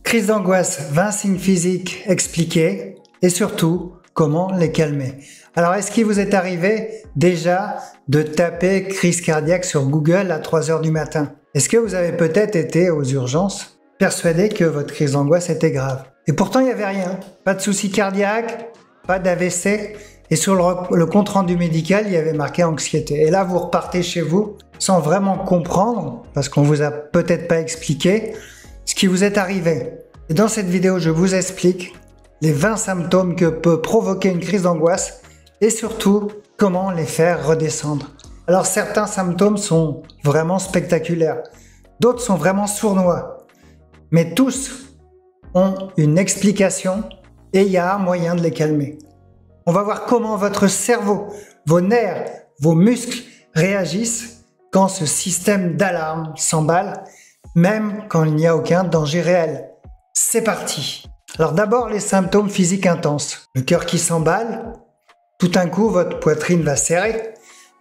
Crise d'angoisse, 20 signes physiques expliqués et surtout, comment les calmer. Alors, est-ce qu'il vous est arrivé déjà de taper crise cardiaque sur Google à 3 heures du matin? Est-ce que vous avez peut-être été aux urgences persuadé que votre crise d'angoisse était grave? Et pourtant, il n'y avait rien. Pas de souci cardiaque, pas d'AVC. Et sur le compte-rendu médical, il y avait marqué anxiété. Et là, vous repartez chez vous sans vraiment comprendre, parce qu'on vous a peut-être pas expliqué, ce qui vous est arrivé. Et dans cette vidéo, je vous explique les 20 symptômes que peut provoquer une crise d'angoisse et surtout, comment les faire redescendre. Alors, certains symptômes sont vraiment spectaculaires. D'autres sont vraiment sournois. Mais tous ont une explication et il y a un moyen de les calmer. On va voir comment votre cerveau, vos nerfs, vos muscles réagissent quand ce système d'alarme s'emballe, même quand il n'y a aucun danger réel. C'est parti! Alors d'abord, les symptômes physiques intenses. Le cœur qui s'emballe, tout d'un coup, votre poitrine va serrer,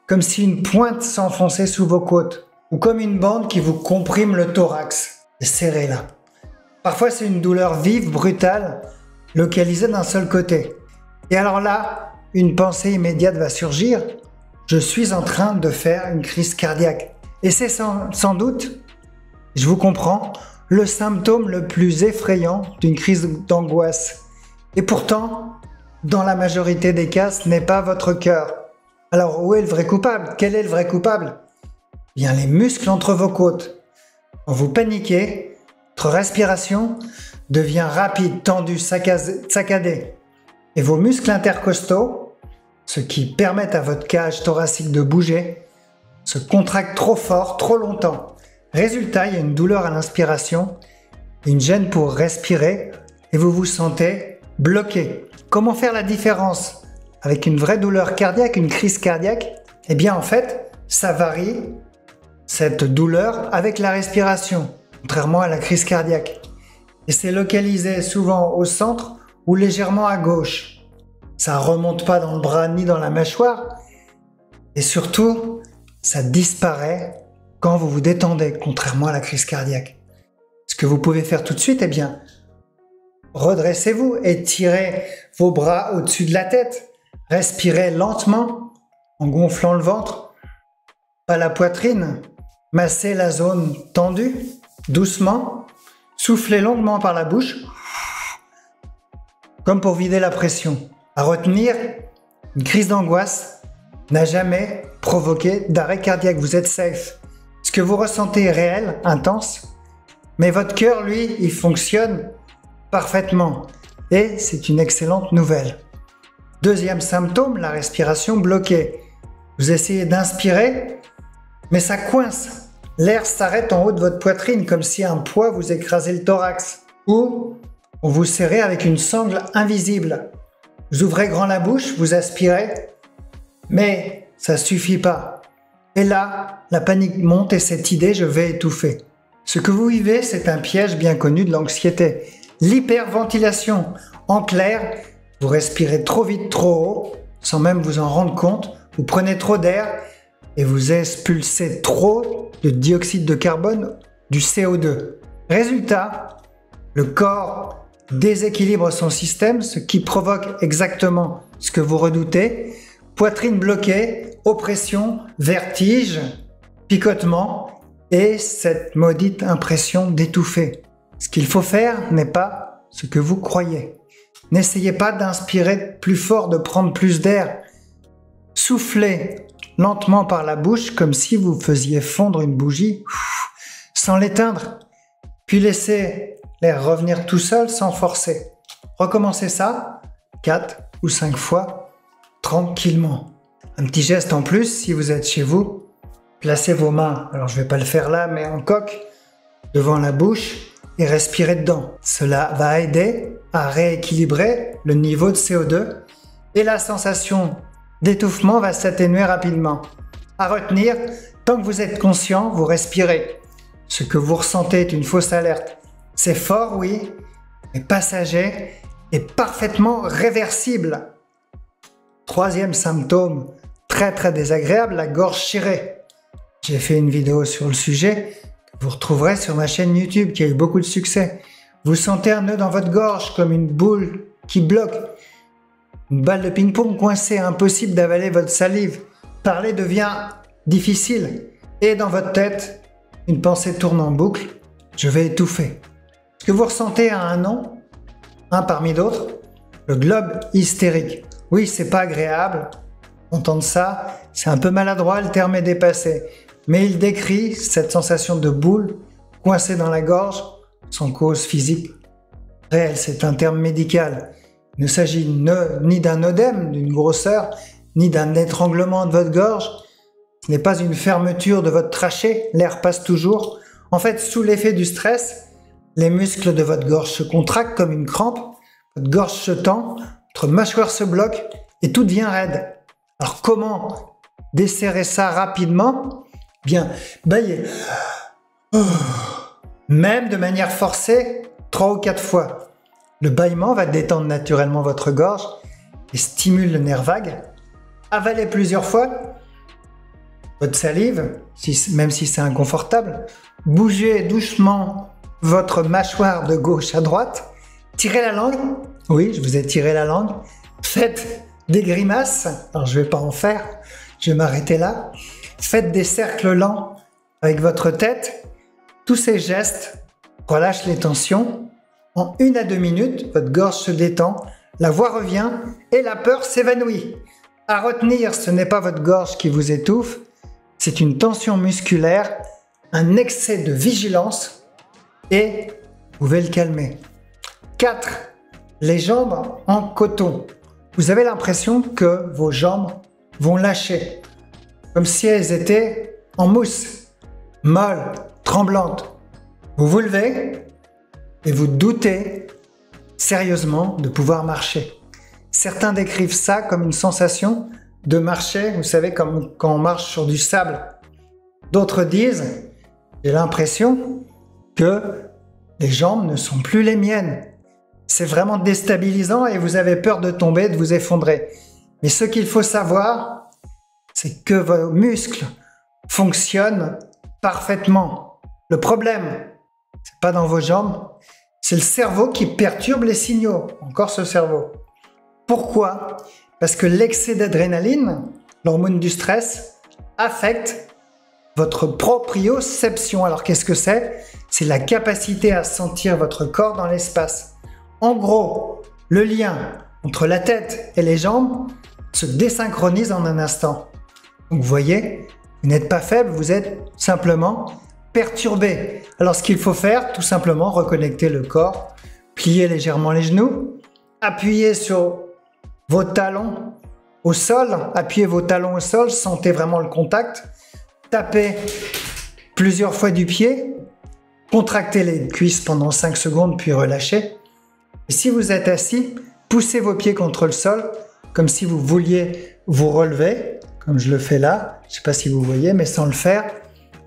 comme si une pointe s'enfonçait sous vos côtes, ou comme une bande qui vous comprime le thorax. Serré là. Parfois, c'est une douleur vive, brutale, localisée d'un seul côté. Et alors là, une pensée immédiate va surgir. Je suis en train de faire une crise cardiaque. Et c'est sans doute, je vous comprends, le symptôme le plus effrayant d'une crise d'angoisse. Et pourtant, dans la majorité des cas, ce n'est pas votre cœur. Alors, où est le vrai coupable? Quel est le vrai coupable? Bien, les muscles entre vos côtes. Quand vous paniquez, votre respiration devient rapide, tendue, saccadée. Et vos muscles intercostaux, ceux qui permettent à votre cage thoracique de bouger, se contractent trop fort, trop longtemps. Résultat, il y a une douleur à l'inspiration, une gêne pour respirer et vous vous sentez bloqué. Comment faire la différence avec une vraie douleur cardiaque, une crise cardiaque? Eh bien en fait, ça varie, cette douleur, avec la respiration, contrairement à la crise cardiaque. Et c'est localisé souvent au centre ou légèrement à gauche. Ça remonte pas dans le bras ni dans la mâchoire. Et surtout, ça disparaît quand vous vous détendez, contrairement à la crise cardiaque. Ce que vous pouvez faire tout de suite, eh bien, redressez-vous, étirez vos bras au-dessus de la tête, respirez lentement en gonflant le ventre, pas la poitrine, massez la zone tendue, doucement, soufflez longuement par la bouche, comme pour vider la pression. À retenir, une crise d'angoisse n'a jamais provoqué d'arrêt cardiaque, vous êtes safe. Ce que vous ressentez est réel, intense, mais votre cœur, lui, il fonctionne parfaitement. Et c'est une excellente nouvelle. Deuxième symptôme, la respiration bloquée. Vous essayez d'inspirer, mais ça coince. L'air s'arrête en haut de votre poitrine, comme si un poids vous écrasait le thorax. Ou on vous serrait avec une sangle invisible. Vous ouvrez grand la bouche, vous aspirez, mais ça suffit pas. Et là, la panique monte et cette idée, je vais étouffer. Ce que vous vivez, c'est un piège bien connu de l'anxiété. L'hyperventilation. En clair, vous respirez trop vite, trop haut, sans même vous en rendre compte. Vous prenez trop d'air et vous expulsez trop de dioxyde de carbone, du CO2. Résultat, le corps déséquilibre son système, ce qui provoque exactement ce que vous redoutez. Poitrine bloquée, oppression, vertige, picotement et cette maudite impression d'étouffer. Ce qu'il faut faire n'est pas ce que vous croyez. N'essayez pas d'inspirer plus fort, de prendre plus d'air. Soufflez lentement par la bouche comme si vous faisiez fondre une bougie sans l'éteindre. Puis laissez l'air revenir tout seul sans forcer. Recommencez ça 4 ou 5 fois tranquillement. Un petit geste en plus, si vous êtes chez vous, placez vos mains, alors je ne vais pas le faire là, mais en coque, devant la bouche et respirez dedans. Cela va aider à rééquilibrer le niveau de CO2 et la sensation d'étouffement va s'atténuer rapidement. À retenir, tant que vous êtes conscient, vous respirez. Ce que vous ressentez est une fausse alerte. C'est fort, oui, mais passager et parfaitement réversible. Troisième symptôme très désagréable, la gorge serrée. J'ai fait une vidéo sur le sujet que vous retrouverez sur ma chaîne YouTube qui a eu beaucoup de succès. Vous sentez un nœud dans votre gorge comme une boule qui bloque. Une balle de ping-pong coincée, impossible d'avaler votre salive. Parler devient difficile. Et dans votre tête, une pensée tourne en boucle. Je vais étouffer. Ce que vous ressentez a un nom, un parmi d'autres, le globe hystérique. Oui, c'est pas agréable d'entendre ça, c'est un peu maladroit, le terme est dépassé. Mais il décrit cette sensation de boule coincée dans la gorge sans cause physique réelle. C'est un terme médical. Il ne s'agit ni d'un œdème, d'une grosseur, ni d'un étranglement de votre gorge. Ce n'est pas une fermeture de votre trachée, l'air passe toujours. En fait, sous l'effet du stress, les muscles de votre gorge se contractent comme une crampe, votre gorge se tend, votre mâchoire se bloque et tout devient raide. Alors comment desserrer ça rapidement? Bien, baillez. Même de manière forcée, 3 ou 4 fois. Le bâillement va détendre naturellement votre gorge et stimule le nerf vague. Avalez plusieurs fois votre salive, même si c'est inconfortable. Bougez doucement votre mâchoire de gauche à droite. Tirez la langue. Oui, je vous ai tiré la langue. Faites des grimaces. Alors, je ne vais pas en faire. Je vais m'arrêter là. Faites des cercles lents avec votre tête. Tous ces gestes relâchent les tensions. En 1 à 2 minutes, votre gorge se détend, la voix revient et la peur s'évanouit. À retenir, ce n'est pas votre gorge qui vous étouffe, c'est une tension musculaire, un excès de vigilance et vous pouvez le calmer. 4. Les jambes en coton. Vous avez l'impression que vos jambes vont lâcher, comme si elles étaient en mousse, molles, tremblantes. Vous vous levez et vous doutez sérieusement de pouvoir marcher. Certains décrivent ça comme une sensation de marcher, vous savez, comme quand on marche sur du sable. D'autres disent, j'ai l'impression que les jambes ne sont plus les miennes. C'est vraiment déstabilisant et vous avez peur de tomber, de vous effondrer. Mais ce qu'il faut savoir, c'est que vos muscles fonctionnent parfaitement. Le problème, c'est pas dans vos jambes, c'est le cerveau qui perturbe les signaux. Encore ce cerveau. Pourquoi? Parce que l'excès d'adrénaline, l'hormone du stress, affecte votre proprioception. Alors qu'est-ce que c'est? C'est la capacité à sentir votre corps dans l'espace. En gros, le lien entre la tête et les jambes se désynchronise en un instant. Donc vous voyez, vous n'êtes pas faible, vous êtes simplement perturbé. Alors ce qu'il faut faire, tout simplement reconnecter le corps, plier légèrement les genoux, appuyer sur vos talons au sol, appuyez vos talons au sol, sentez vraiment le contact, tapez plusieurs fois du pied, contractez les cuisses pendant 5 secondes puis relâchez. Et si vous êtes assis, poussez vos pieds contre le sol comme si vous vouliez vous relever, comme je le fais là, je ne sais pas si vous voyez, mais sans le faire.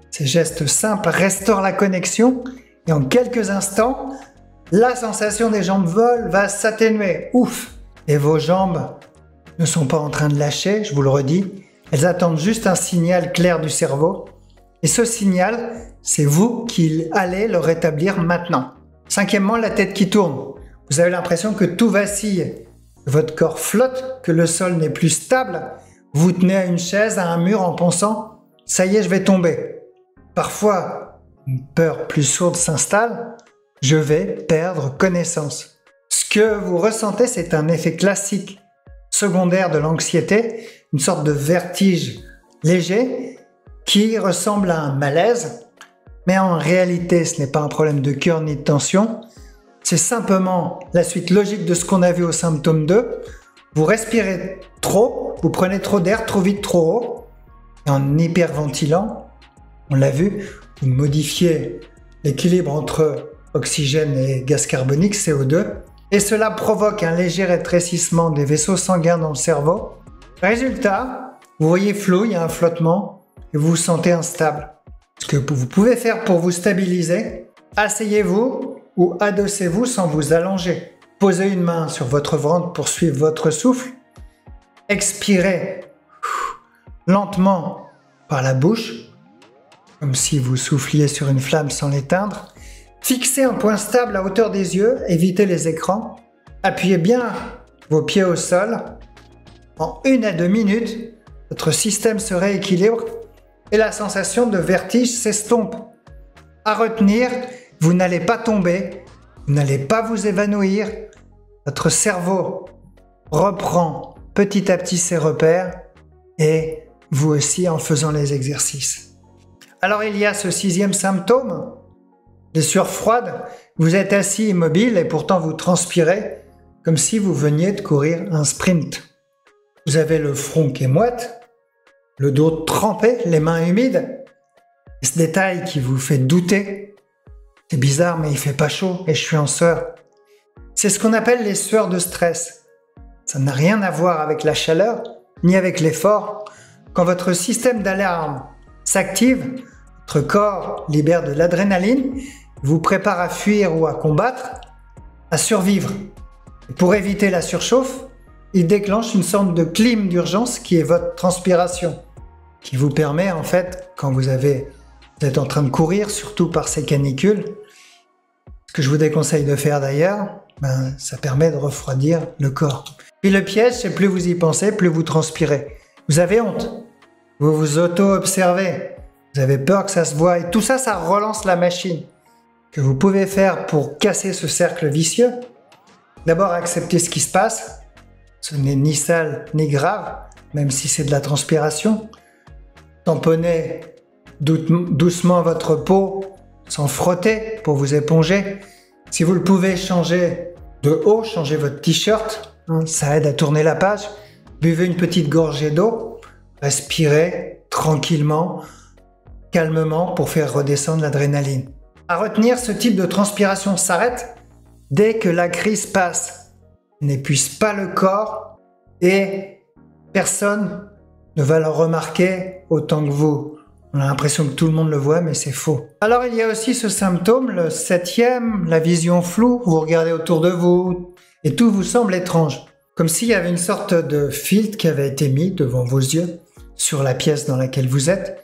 Ces gestes simples restaurent la connexion et en quelques instants, la sensation des jambes volent va s'atténuer. Ouf! Et vos jambes ne sont pas en train de lâcher, je vous le redis. Elles attendent juste un signal clair du cerveau. Et ce signal, c'est vous qui allez le rétablir maintenant. 5e, la tête qui tourne. Vous avez l'impression que tout vacille, que votre corps flotte, que le sol n'est plus stable. Vous tenez à une chaise, à un mur en pensant « ça y est, je vais tomber ». Parfois, une peur plus sourde s'installe. Je vais perdre connaissance. Ce que vous ressentez, c'est un effet classique secondaire de l'anxiété, une sorte de vertige léger qui ressemble à un malaise. Mais en réalité, ce n'est pas un problème de cœur ni de tension. C'est simplement la suite logique de ce qu'on a vu au symptôme 2. Vous respirez trop, vous prenez trop d'air, trop vite, trop haut. Et en hyperventilant, on l'a vu, vous modifiez l'équilibre entre oxygène et gaz carbonique, CO2. Et cela provoque un léger rétrécissement des vaisseaux sanguins dans le cerveau. Résultat, vous voyez flou, il y a un flottement et vous vous sentez instable. Ce que vous pouvez faire pour vous stabiliser, asseyez-vous ou adossez-vous sans vous allonger. Posez une main sur votre ventre pour suivre votre souffle. Expirez lentement par la bouche, comme si vous souffliez sur une flamme sans l'éteindre. Fixez un point stable à hauteur des yeux, évitez les écrans. Appuyez bien vos pieds au sol. En 1 à 2 minutes, votre système se rééquilibre et la sensation de vertige s'estompe. À retenir, vous n'allez pas tomber, vous n'allez pas vous évanouir. Votre cerveau reprend petit à petit ses repères et vous aussi en faisant les exercices. Alors il y a ce 6e symptôme, les sueurs froides. Vous êtes assis immobile et pourtant vous transpirez comme si vous veniez de courir un sprint. Vous avez le front qui est moite, le dos trempé, les mains humides. Et ce détail qui vous fait douter. C'est bizarre mais il fait pas chaud et je suis en sueur. C'est ce qu'on appelle les sueurs de stress. Ça n'a rien à voir avec la chaleur ni avec l'effort. Quand votre système d'alarme s'active, votre corps libère de l'adrénaline, vous prépare à fuir ou à combattre, à survivre. Et pour éviter la surchauffe, il déclenche une sorte de clim d'urgence qui est votre transpiration, qui vous permet en fait, quand vous êtes en train de courir, surtout par ces canicules, ce que je vous déconseille de faire d'ailleurs, ça permet de refroidir le corps. Puis le piège, c'est plus vous y pensez, plus vous transpirez. Vous avez honte, vous vous auto-observez, vous avez peur que ça se voie, et tout ça, ça relance la machine. Que vous pouvez faire pour casser ce cercle vicieux, d'abord accepter ce qui se passe, ce n'est ni sale ni grave, même si c'est de la transpiration. Tamponnez doucement votre peau sans frotter pour vous éponger. Si vous le pouvez, changez de haut, changez votre t-shirt, ça aide à tourner la page. Buvez une petite gorgée d'eau, respirez tranquillement, calmement pour faire redescendre l'adrénaline. À retenir, ce type de transpiration s'arrête dès que la crise passe. N'épuise pas le corps et personne ne va le remarquer autant que vous. On a l'impression que tout le monde le voit, mais c'est faux. Alors il y a aussi ce symptôme, le 7e, la vision floue. Vous regardez autour de vous et tout vous semble étrange. Comme s'il y avait une sorte de filtre qui avait été mis devant vos yeux sur la pièce dans laquelle vous êtes.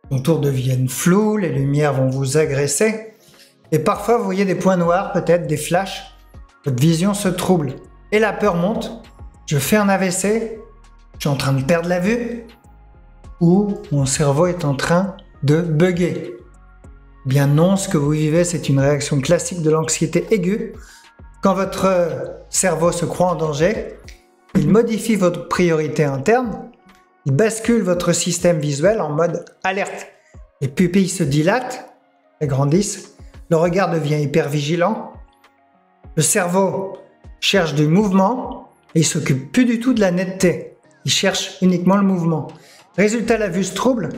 Les contours deviennent flous, les lumières vont vous agresser. Et parfois vous voyez des points noirs, peut-être des flashs. Votre vision se trouble. Et la peur monte. Je fais un AVC, je suis en train de perdre la vue, ou mon cerveau est en train de bugger. Bien non, ce que vous vivez, c'est une réaction classique de l'anxiété aiguë. Quand votre cerveau se croit en danger, il modifie votre priorité interne, il bascule votre système visuel en mode alerte. Les pupilles se dilatent et grandissent, le regard devient hyper vigilant, le cerveau cherche du mouvement et il s'occupe plus du tout de la netteté. Il cherche uniquement le mouvement. Résultat, la vue se trouble,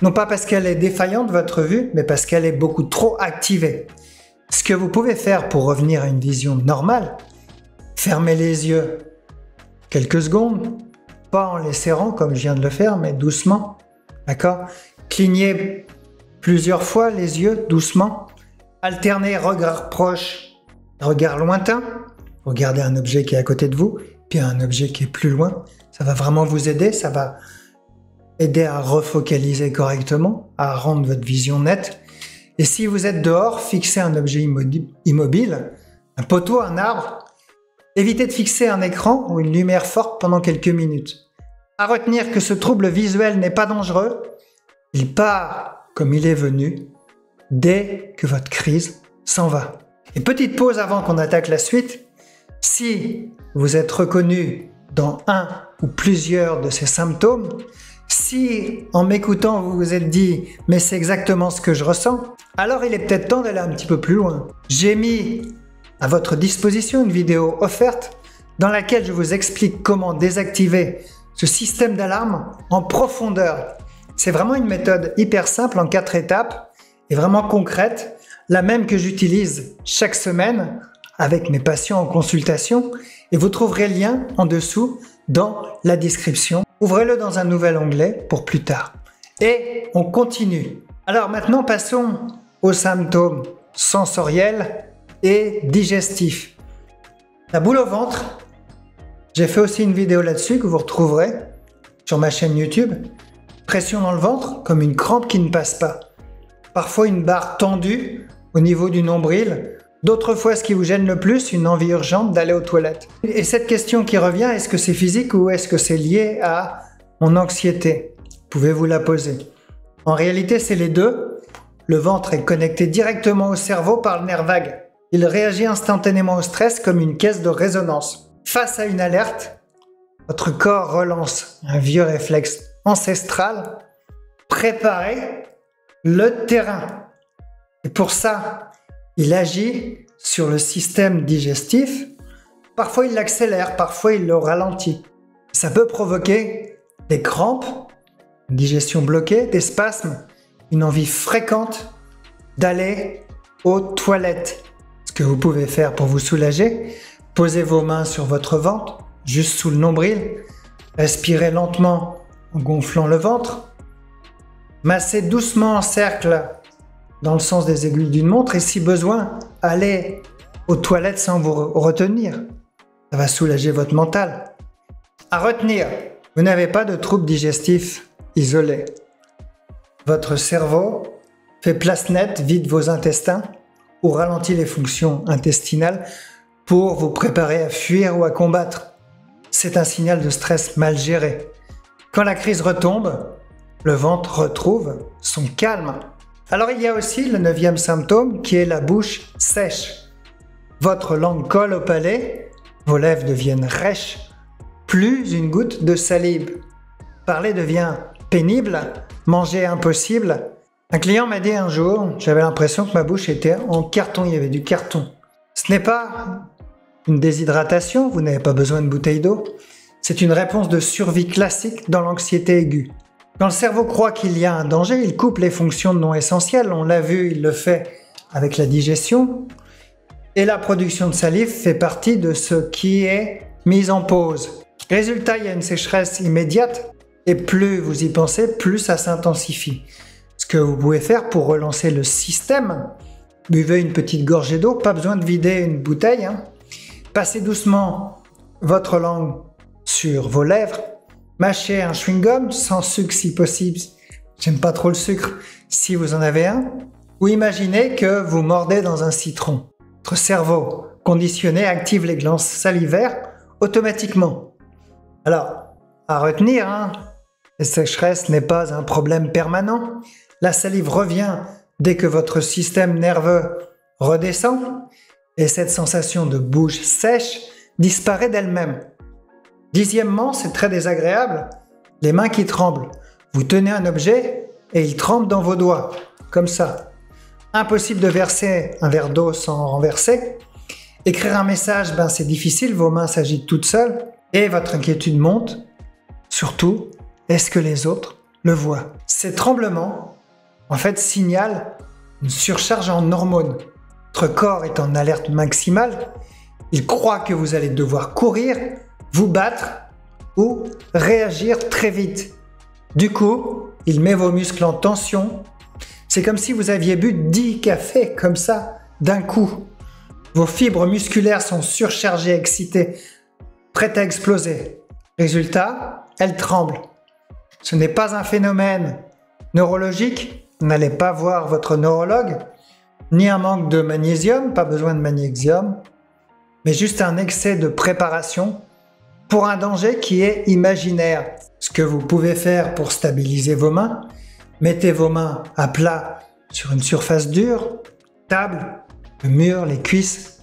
non pas parce qu'elle est défaillante, votre vue, mais parce qu'elle est beaucoup trop activée. Ce que vous pouvez faire pour revenir à une vision normale, fermez les yeux quelques secondes, pas en les serrant comme je viens de le faire, mais doucement, d'accord? Clignez plusieurs fois les yeux, doucement. Alternez regard proche, regard lointain. Regardez un objet qui est à côté de vous, puis un objet qui est plus loin. Ça va vraiment vous aider, ça va aider à refocaliser correctement, à rendre votre vision nette. Et si vous êtes dehors, fixez un objet immobile, un poteau, un arbre. Évitez de fixer un écran ou une lumière forte pendant quelques minutes. À retenir que ce trouble visuel n'est pas dangereux. Il part comme il est venu dès que votre crise s'en va. Et petite pause avant qu'on attaque la suite. Si vous êtes reconnu dans un ou plusieurs de ces symptômes, si en m'écoutant vous vous êtes dit « mais c'est exactement ce que je ressens », alors il est peut-être temps d'aller un petit peu plus loin. J'ai mis à votre disposition une vidéo offerte dans laquelle je vous explique comment désactiver ce système d'alarme en profondeur. C'est vraiment une méthode hyper simple en 4 étapes et vraiment concrète, la même que j'utilise chaque semaine avec mes patients en consultation, et vous trouverez le lien en dessous dans la description. Ouvrez-le dans un nouvel onglet pour plus tard. Et on continue. Alors maintenant passons aux symptômes sensoriels et digestifs. La boule au ventre, j'ai fait aussi une vidéo là-dessus que vous retrouverez sur ma chaîne YouTube. Pression dans le ventre comme une crampe qui ne passe pas. Parfois une barre tendue au niveau du nombril. D'autres fois, ce qui vous gêne le plus, une envie urgente d'aller aux toilettes. Et cette question qui revient, est-ce que c'est physique ou est-ce que c'est lié à mon anxiété? Pouvez-vous la poser? En réalité, c'est les deux. Le ventre est connecté directement au cerveau par le nerf vague. Il réagit instantanément au stress comme une caisse de résonance. Face à une alerte, votre corps relance un vieux réflexe ancestral, préparer le terrain. Et pour ça, il agit sur le système digestif. Parfois, il l'accélère, parfois, il le ralentit. Ça peut provoquer des crampes, une digestion bloquée, des spasmes, une envie fréquente d'aller aux toilettes. Ce que vous pouvez faire pour vous soulager, posez vos mains sur votre ventre, juste sous le nombril, respirez lentement en gonflant le ventre, massez doucement en cercle dans le sens des aiguilles d'une montre et si besoin, allez aux toilettes sans vous retenir. Ça va soulager votre mental. À retenir, vous n'avez pas de troubles digestifs isolés. Votre cerveau fait place nette, vide vos intestins ou ralentit les fonctions intestinales pour vous préparer à fuir ou à combattre. C'est un signal de stress mal géré. Quand la crise retombe, le ventre retrouve son calme. Alors il y a aussi le 9e symptôme qui est la bouche sèche. Votre langue colle au palais, vos lèvres deviennent rêches, plus une goutte de salive. Parler devient pénible, manger impossible. Un client m'a dit un jour, j'avais l'impression que ma bouche était en carton, il y avait du carton. Ce n'est pas une déshydratation, vous n'avez pas besoin de bouteille d'eau. C'est une réponse de survie classique dans l'anxiété aiguë. Quand le cerveau croit qu'il y a un danger, il coupe les fonctions non essentielles. On l'a vu, il le fait avec la digestion. Et la production de salive fait partie de ce qui est mis en pause. Résultat, il y a une sécheresse immédiate. Et plus vous y pensez, plus ça s'intensifie. Ce que vous pouvez faire pour relancer le système, buvez une petite gorgée d'eau, pas besoin de vider une bouteille. Passez doucement votre langue sur vos lèvres. Mâchez un chewing-gum, sans sucre si possible. J'aime pas trop le sucre, si vous en avez un. Ou imaginez que vous mordez dans un citron. Votre cerveau conditionné active les glandes salivaires automatiquement. Alors, à retenir, la sécheresse n'est pas un problème permanent. La salive revient dès que votre système nerveux redescend et cette sensation de bouche sèche disparaît d'elle-même. Dixièmement, c'est très désagréable, les mains qui tremblent. Vous tenez un objet et il tremble dans vos doigts, comme ça. Impossible de verser un verre d'eau sans renverser. Écrire un message, c'est difficile, vos mains s'agitent toutes seules et votre inquiétude monte. Surtout, est-ce que les autres le voient? Ces tremblements, en fait, signalent une surcharge en hormones. Votre corps est en alerte maximale. Il croit que vous allez devoir courir, vous battre ou réagir très vite. Du coup, il met vos muscles en tension. C'est comme si vous aviez bu 10 cafés comme ça, d'un coup. Vos fibres musculaires sont surchargées, excitées, prêtes à exploser. Résultat, elles tremblent. Ce n'est pas un phénomène neurologique, n'allez pas voir votre neurologue, ni un manque de magnésium, pas besoin de magnésium, mais juste un excès de préparation pour un danger qui est imaginaire. Ce que vous pouvez faire pour stabiliser vos mains, mettez vos mains à plat sur une surface dure, table, le mur, les cuisses,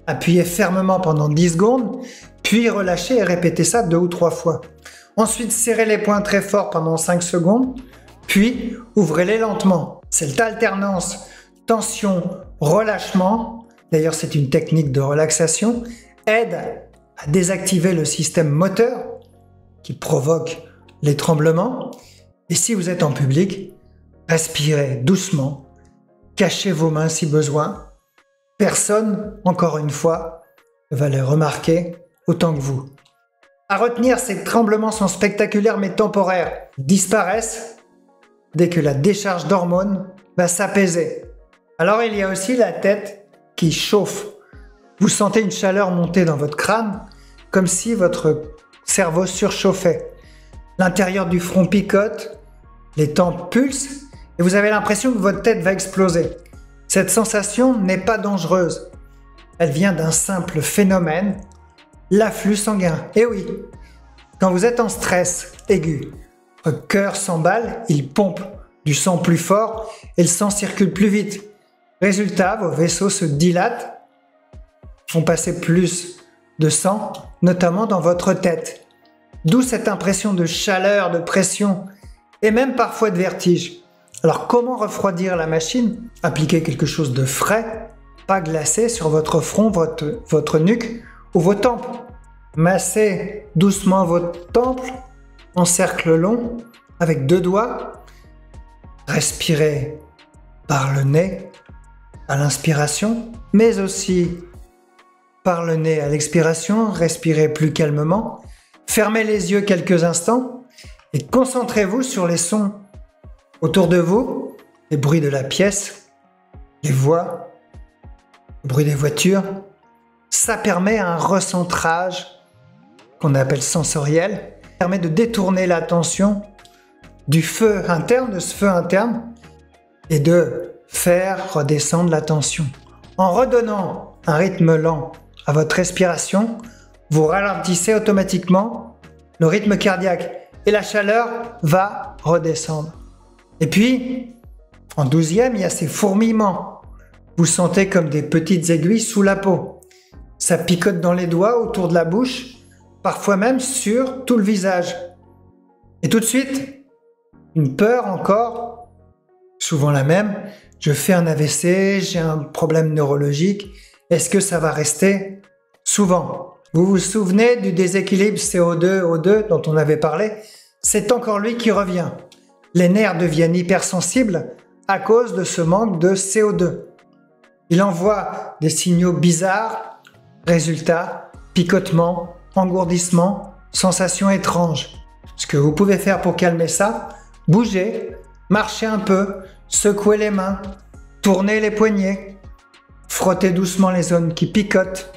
appuyez fermement pendant 10 secondes, puis relâchez et répétez ça 2 ou 3 fois. Ensuite, serrez les poings très fort pendant 5 secondes, puis ouvrez-les lentement. Cette alternance tension, relâchement, d'ailleurs c'est une technique de relaxation, aide à désactiver le système moteur qui provoque les tremblements. Et si vous êtes en public, respirez doucement, cachez vos mains si besoin. Personne, encore une fois, ne va les remarquer autant que vous. À retenir, ces tremblements sont spectaculaires mais temporaires. Ils disparaissent dès que la décharge d'hormones va s'apaiser. Alors il y a aussi la tête qui chauffe. Vous sentez une chaleur monter dans votre crâne, comme si votre cerveau surchauffait. L'intérieur du front picote, les tempes pulsent, et vous avez l'impression que votre tête va exploser. Cette sensation n'est pas dangereuse. Elle vient d'un simple phénomène, l'afflux sanguin. Et oui, quand vous êtes en stress aigu, votre cœur s'emballe, il pompe du sang plus fort et le sang circule plus vite. Résultat, vos vaisseaux se dilatent, font passer plus de sang, notamment dans votre tête. D'où cette impression de chaleur, de pression et même parfois de vertige. Alors comment refroidir la machine? Appliquez quelque chose de frais, pas glacé, sur votre front, votre nuque ou vos tempes. Massez doucement votre temple en cercle long avec 2 doigts. Respirez par le nez à l'inspiration, mais aussi par le nez à l'expiration. Respirez plus calmement. Fermez les yeux quelques instants et concentrez-vous sur les sons autour de vous, les bruits de la pièce, les voix, le bruit des voitures. Ça permet un recentrage qu'on appelle sensoriel, permet de détourner l'attention du feu interne, de ce feu interne, et de faire redescendre la tension. En redonnant un rythme lent à votre respiration, vous ralentissez automatiquement le rythme cardiaque et la chaleur va redescendre. Et puis, en 12e, il y a ces fourmillements. Vous sentez comme des petites aiguilles sous la peau. Ça picote dans les doigts, autour de la bouche, parfois même sur tout le visage. Et tout de suite, une peur encore, souvent la même. Je fais un AVC, j'ai un problème neurologique. Est-ce que ça va rester? Souvent. Vous vous souvenez du déséquilibre CO2-O2 dont on avait parlé? C'est encore lui qui revient. Les nerfs deviennent hypersensibles à cause de ce manque de CO2. Il envoie des signaux bizarres. Résultat, picotement, engourdissement, sensations étranges. Ce que vous pouvez faire pour calmer ça, bougez, marchez un peu, secouez les mains, tournez les poignets, frottez doucement les zones qui picotent,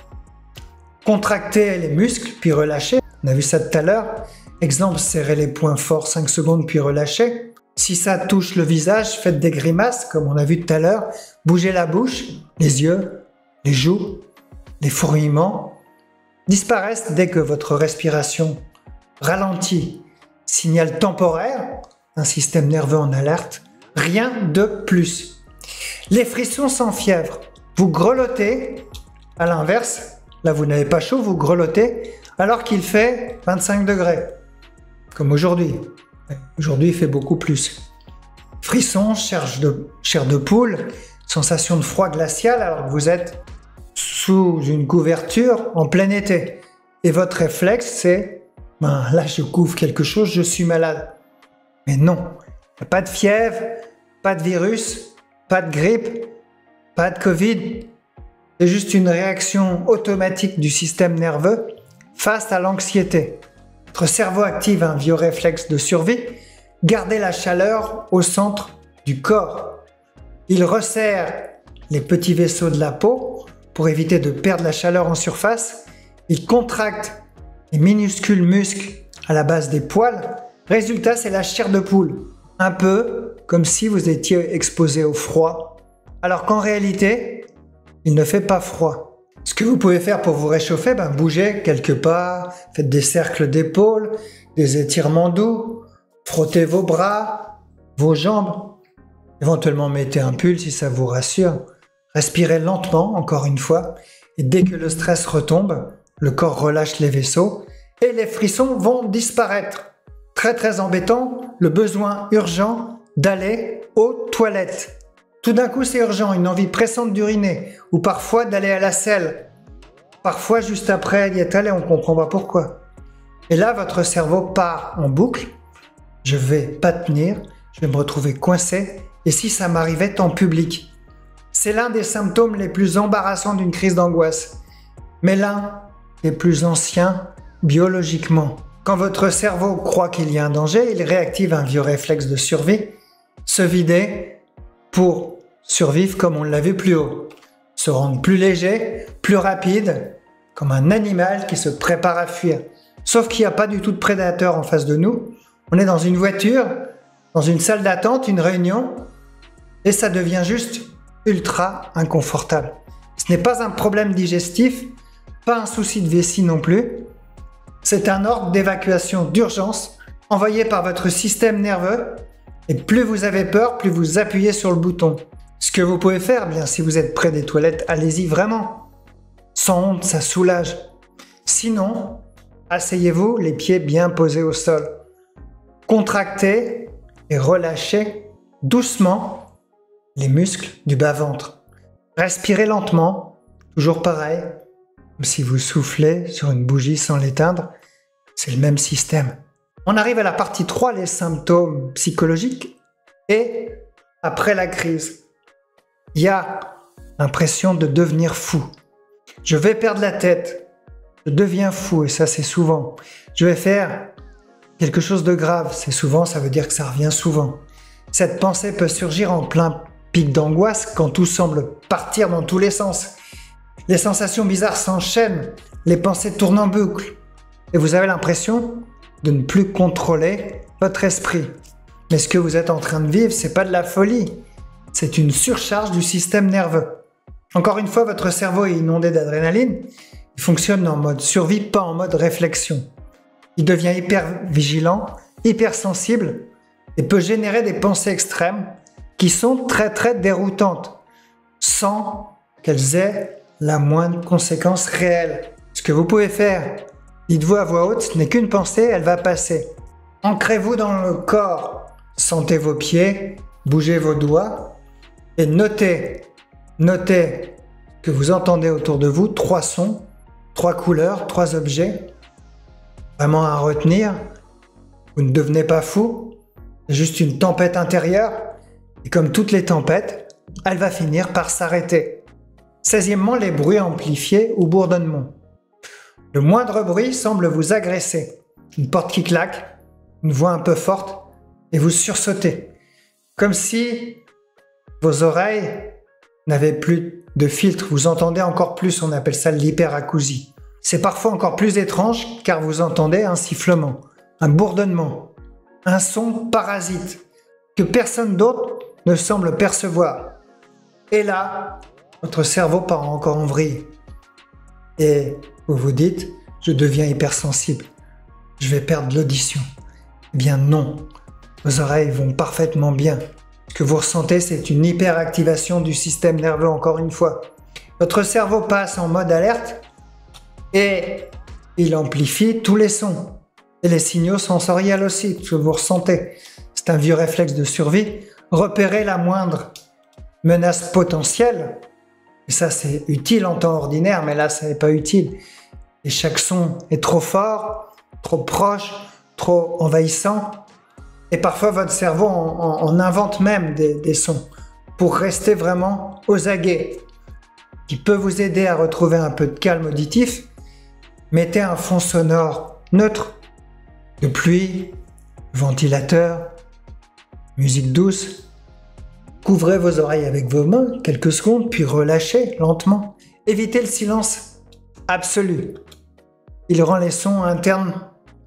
contractez les muscles puis relâchez. On a vu ça tout à l'heure. Exemple, serrez les poings forts 5 secondes puis relâchez. Si ça touche le visage, faites des grimaces comme on a vu tout à l'heure. Bougez la bouche, les yeux, les joues, les fourmillements disparaissent dès que votre respiration ralentit. Signal temporaire, un système nerveux en alerte, rien de plus. Les frissons sans fièvre, vous grelottez, à l'inverse, là vous n'avez pas chaud, vous grelottez alors qu'il fait 25 degrés, comme aujourd'hui. Aujourd'hui il fait beaucoup plus. Frissons, chair de poule, sensation de froid glacial alors que vous êtes sous une couverture en plein été. Et votre réflexe c'est là je couvre quelque chose, je suis malade. Mais non, il n'y a pas de fièvre, pas de virus, pas de grippe, pas de Covid. C'est juste une réaction automatique du système nerveux face à l'anxiété. Votre cerveau active un vieux réflexe de survie, garder la chaleur au centre du corps. Il resserre les petits vaisseaux de la peau pour éviter de perdre la chaleur en surface. Il contracte les minuscules muscles à la base des poils. Résultat, c'est la chair de poule. Un peu comme si vous étiez exposé au froid. Alors qu'en réalité, il ne fait pas froid. Ce que vous pouvez faire pour vous réchauffer, bougez quelques pas, faites des cercles d'épaules, des étirements doux, frottez vos bras, vos jambes. Éventuellement, mettez un pull si ça vous rassure. Respirez lentement, encore une fois, et dès que le stress retombe, le corps relâche les vaisseaux et les frissons vont disparaître. Très très embêtant, le besoin urgent d'aller aux toilettes. Tout d'un coup c'est urgent, une envie pressante d'uriner ou parfois d'aller à la selle. Parfois juste après d'y être allé, on ne comprend pas pourquoi. Et là votre cerveau part en boucle. Je vais pas tenir, je vais me retrouver coincé et si ça m'arrivait en public. C'est l'un des symptômes les plus embarrassants d'une crise d'angoisse, mais l'un des plus anciens biologiquement. Quand votre cerveau croit qu'il y a un danger, il réactive un vieux réflexe de survie, se vider pour survivre comme on l'a vu plus haut, se rendre plus léger, plus rapide, comme un animal qui se prépare à fuir. Sauf qu'il n'y a pas du tout de prédateur en face de nous. On est dans une voiture, dans une salle d'attente, une réunion, et ça devient juste ultra inconfortable. Ce n'est pas un problème digestif, pas un souci de vessie non plus. C'est un ordre d'évacuation d'urgence envoyé par votre système nerveux et plus vous avez peur, plus vous appuyez sur le bouton. Ce que vous pouvez faire, bien si vous êtes près des toilettes, allez-y vraiment. Sans honte, ça soulage. Sinon, asseyez-vous, les pieds bien posés au sol. Contractez et relâchez doucement les muscles du bas-ventre. Respirez lentement, toujours pareil, comme si vous soufflez sur une bougie sans l'éteindre. C'est le même système. On arrive à la partie 3, les symptômes psychologiques. Et après la crise, il y a l'impression de devenir fou. Je vais perdre la tête. Je deviens fou, et ça c'est souvent. Je vais faire quelque chose de grave. C'est souvent, ça veut dire que ça revient souvent. Cette pensée peut surgir en plein pic d'angoisse quand tout semble partir dans tous les sens. Les sensations bizarres s'enchaînent, les pensées tournent en boucle. Et vous avez l'impression de ne plus contrôler votre esprit. Mais ce que vous êtes en train de vivre, c'est pas de la folie. C'est une surcharge du système nerveux. Encore une fois, votre cerveau est inondé d'adrénaline. Il fonctionne en mode survie, pas en mode réflexion. Il devient hyper vigilant, hyper sensible et peut générer des pensées extrêmes qui sont très déroutantes sans qu'elles aient la moindre conséquence réelle. Ce que vous pouvez faire, dites-vous à voix haute, ce n'est qu'une pensée, elle va passer. Ancrez-vous dans le corps, sentez vos pieds, bougez vos doigts et notez que vous entendez autour de vous 3 sons, 3 couleurs, 3 objets. Vraiment à retenir, vous ne devenez pas fou, c'est juste une tempête intérieure et comme toutes les tempêtes, elle va finir par s'arrêter. 16e, les bruits amplifiés ou bourdonnements. Le moindre bruit semble vous agresser. Une porte qui claque, une voix un peu forte et vous sursautez. Comme si vos oreilles n'avaient plus de filtre, vous entendez encore plus, on appelle ça l'hyperacousie. C'est parfois encore plus étrange car vous entendez un sifflement, un bourdonnement, un son parasite que personne d'autre ne semble percevoir. Et là, votre cerveau part encore en vrille. Et vous vous dites, je deviens hypersensible, je vais perdre l'audition. Eh bien non, vos oreilles vont parfaitement bien. Ce que vous ressentez, c'est une hyperactivation du système nerveux encore une fois. Votre cerveau passe en mode alerte et il amplifie tous les sons. Et les signaux sensoriels aussi que vous ressentez. C'est un vieux réflexe de survie. Repérer la moindre menace potentielle. Et ça, c'est utile en temps ordinaire, mais là, ça n'est pas utile. Et chaque son est trop fort, trop proche, trop envahissant. Et parfois, votre cerveau en invente même des sons pour rester vraiment aux aguets. Qui peut vous aider à retrouver un peu de calme auditif. Mettez un fond sonore neutre, de pluie, ventilateur, musique douce. Couvrez vos oreilles avec vos mains quelques secondes, puis relâchez lentement. Évitez le silence absolu. Il rend les sons internes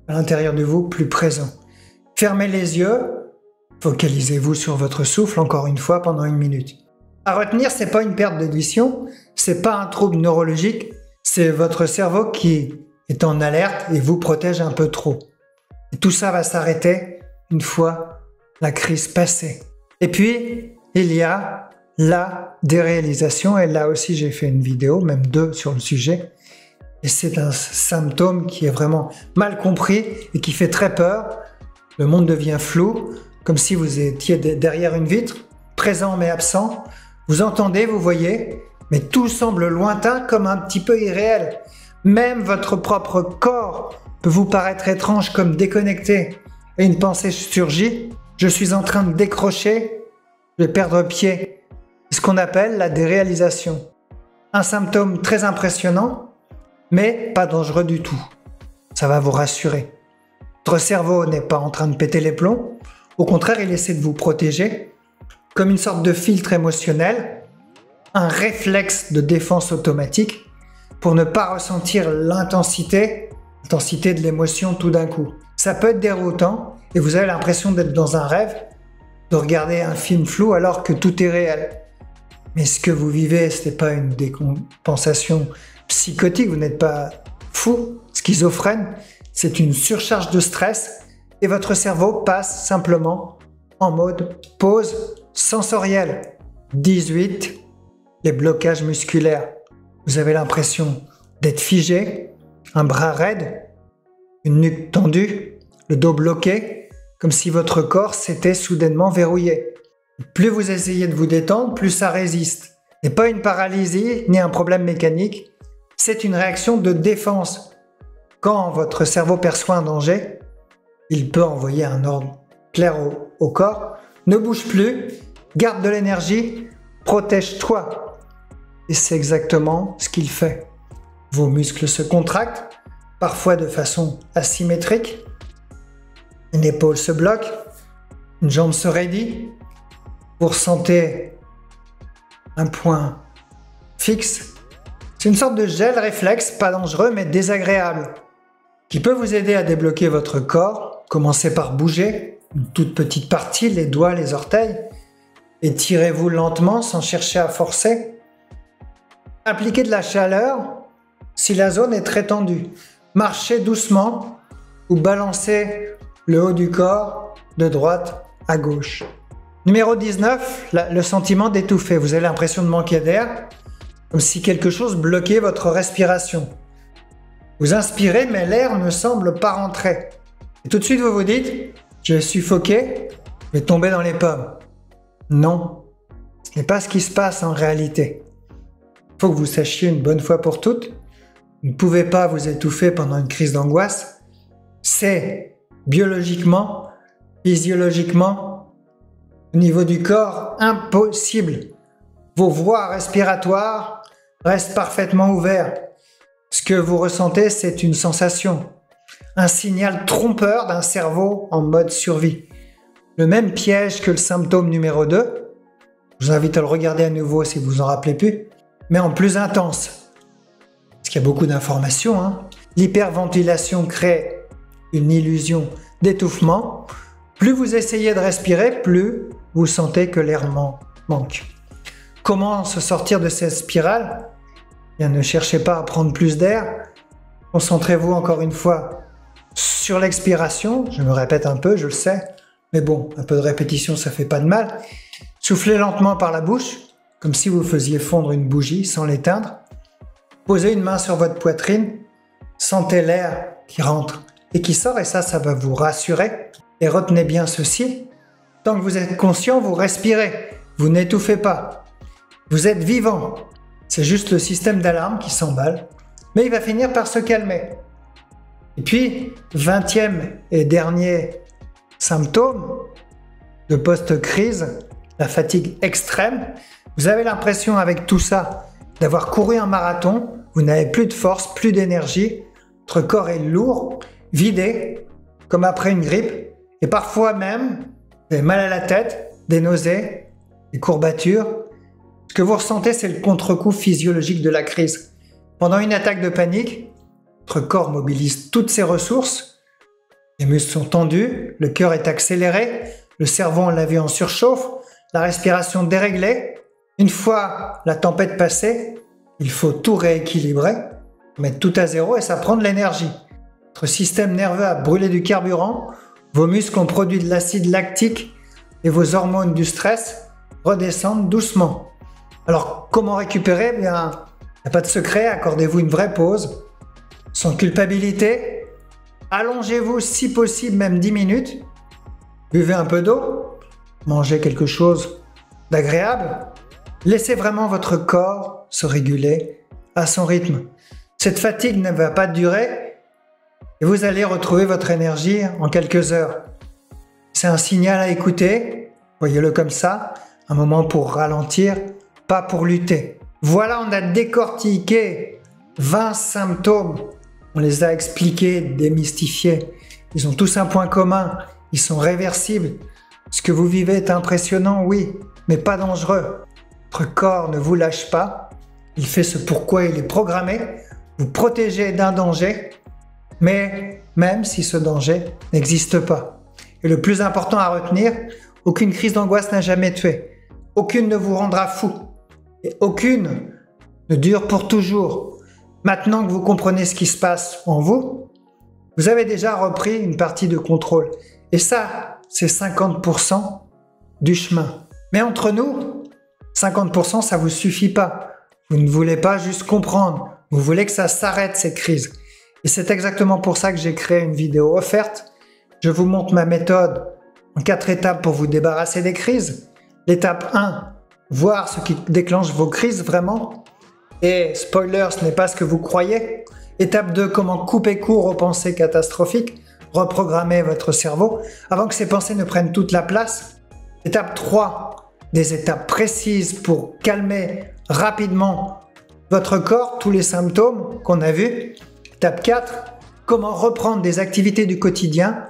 à l'intérieur de vous plus présents. Fermez les yeux, focalisez-vous sur votre souffle encore une fois pendant 1 minute. À retenir, c'est pas une perte d'audition, c'est pas un trouble neurologique, c'est votre cerveau qui est en alerte et vous protège un peu trop. Et tout ça va s'arrêter une fois la crise passée. Et puis, il y a la déréalisation, et là aussi j'ai fait une vidéo, même 2 sur le sujet, et c'est un symptôme qui est vraiment mal compris et qui fait très peur. Le monde devient flou, comme si vous étiez derrière une vitre, présent mais absent. Vous entendez, vous voyez, mais tout semble lointain comme un petit peu irréel. Même votre propre corps peut vous paraître étrange comme déconnecté. Et une pensée surgit, je suis en train de décrocher, je vais perdre pied. C'est ce qu'on appelle la déréalisation. Un symptôme très impressionnant, mais pas dangereux du tout. Ça va vous rassurer. Votre cerveau n'est pas en train de péter les plombs. Au contraire, il essaie de vous protéger comme une sorte de filtre émotionnel, un réflexe de défense automatique pour ne pas ressentir l'intensité de l'émotion tout d'un coup. Ça peut être déroutant et vous avez l'impression d'être dans un rêve, de regarder un film flou alors que tout est réel. Mais ce que vous vivez, ce n'est pas une décompensation psychotique, vous n'êtes pas fou, schizophrène, c'est une surcharge de stress et votre cerveau passe simplement en mode pause sensorielle. 18, les blocages musculaires. Vous avez l'impression d'être figé, un bras raide, une nuque tendue, le dos bloqué, comme si votre corps s'était soudainement verrouillé. Plus vous essayez de vous détendre, plus ça résiste. Ce n'est pas une paralysie ni un problème mécanique, c'est une réaction de défense. Quand votre cerveau perçoit un danger, il peut envoyer un ordre clair au corps. Ne bouge plus, garde de l'énergie, protège-toi. Et c'est exactement ce qu'il fait. Vos muscles se contractent, parfois de façon asymétrique. Une épaule se bloque, une jambe se raidit. Vous ressentez un point fixe. C'est une sorte de gel réflexe, pas dangereux mais désagréable, qui peut vous aider à débloquer votre corps. Commencez par bouger une toute petite partie, les doigts, les orteils. Étirez-vous lentement sans chercher à forcer. Appliquez de la chaleur si la zone est très tendue. Marchez doucement ou balancez le haut du corps de droite à gauche. Numéro 19, le sentiment d'étouffer. Vous avez l'impression de manquer d'air, comme si quelque chose bloquait votre respiration. Vous inspirez, mais l'air ne semble pas rentrer. Et tout de suite, vous vous dites, je vais suffoquer, je vais tomber dans les pommes. Non, ce n'est pas ce qui se passe en réalité. Il faut que vous sachiez une bonne fois pour toutes, vous ne pouvez pas vous étouffer pendant une crise d'angoisse. C'est biologiquement, physiologiquement, au niveau du corps, impossible. Vos voies respiratoires restent parfaitement ouvertes. Ce que vous ressentez, c'est une sensation, un signal trompeur d'un cerveau en mode survie. Le même piège que le symptôme numéro 2. Je vous invite à le regarder à nouveau si vous vous en rappelez plus, mais en plus intense. Parce qu'il y a beaucoup d'informations. L'hyperventilation crée une illusion d'étouffement. Plus vous essayez de respirer, plus vous sentez que l'air manque. Comment se sortir de cette spirale ? Bien, ne cherchez pas à prendre plus d'air. Concentrez-vous encore une fois sur l'expiration. Je me répète un peu, je le sais. Mais bon, un peu de répétition, ça fait pas de mal. Soufflez lentement par la bouche, comme si vous faisiez fondre une bougie sans l'éteindre. Posez une main sur votre poitrine. Sentez l'air qui rentre et qui sort, et ça va vous rassurer. Et retenez bien ceci. Tant que vous êtes conscient, vous respirez. Vous n'étouffez pas. Vous êtes vivant. C'est juste le système d'alarme qui s'emballe, mais il va finir par se calmer. Et puis, 20e et dernier symptôme de post-crise, la fatigue extrême. Vous avez l'impression avec tout ça d'avoir couru un marathon, vous n'avez plus de force, plus d'énergie, votre corps est lourd, vidé, comme après une grippe, et parfois même, vous avez mal à la tête, des nausées, des courbatures. Ce que vous ressentez, c'est le contre-coup physiologique de la crise. Pendant une attaque de panique, votre corps mobilise toutes ses ressources, les muscles sont tendus, le cœur est accéléré, le cerveau, on l'a vu, en surchauffe, la respiration déréglée. Une fois la tempête passée, il faut tout rééquilibrer, mettre tout à zéro et ça prend de l'énergie. Votre système nerveux a brûlé du carburant, vos muscles ont produit de l'acide lactique et vos hormones du stress redescendent doucement. Alors, comment récupérer ? Bien, il n'y a pas de secret, accordez-vous une vraie pause, sans culpabilité. Allongez-vous si possible, même 10 minutes. Buvez un peu d'eau, mangez quelque chose d'agréable. Laissez vraiment votre corps se réguler à son rythme. Cette fatigue ne va pas durer et vous allez retrouver votre énergie en quelques heures. C'est un signal à écouter, voyez-le comme ça, un moment pour ralentir, pas pour lutter. Voilà, on a décortiqué 20 symptômes. On les a expliqués, démystifiés. Ils ont tous un point commun, ils sont réversibles. Ce que vous vivez est impressionnant, oui, mais pas dangereux. Votre corps ne vous lâche pas, il fait ce pourquoi il est programmé, vous protéger d'un danger, mais même si ce danger n'existe pas. Et le plus important à retenir, aucune crise d'angoisse n'a jamais tué. Aucune ne vous rendra fou. Et aucune ne dure pour toujours. Maintenant que vous comprenez ce qui se passe en vous, vous avez déjà repris une partie de contrôle. Et ça, c'est 50% du chemin. Mais entre nous, 50% ça vous suffit pas. Vous ne voulez pas juste comprendre. Vous voulez que ça s'arrête ces crises. Et c'est exactement pour ça que j'ai créé une vidéo offerte. Je vous montre ma méthode en 4 étapes pour vous débarrasser des crises. L'étape 1, voir ce qui déclenche vos crises vraiment. Et spoiler, ce n'est pas ce que vous croyez. Étape 2, comment couper court aux pensées catastrophiques, reprogrammer votre cerveau avant que ces pensées ne prennent toute la place. Étape 3, des étapes précises pour calmer rapidement votre corps, tous les symptômes qu'on a vus. Étape 4, comment reprendre des activités du quotidien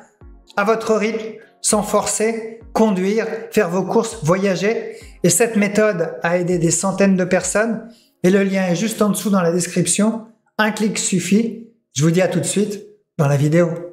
à votre rythme, sans forcer, conduire, faire vos courses, voyager. Et cette méthode a aidé des centaines de personnes. Et le lien est juste en dessous dans la description. Un clic suffit. Je vous dis à tout de suite dans la vidéo.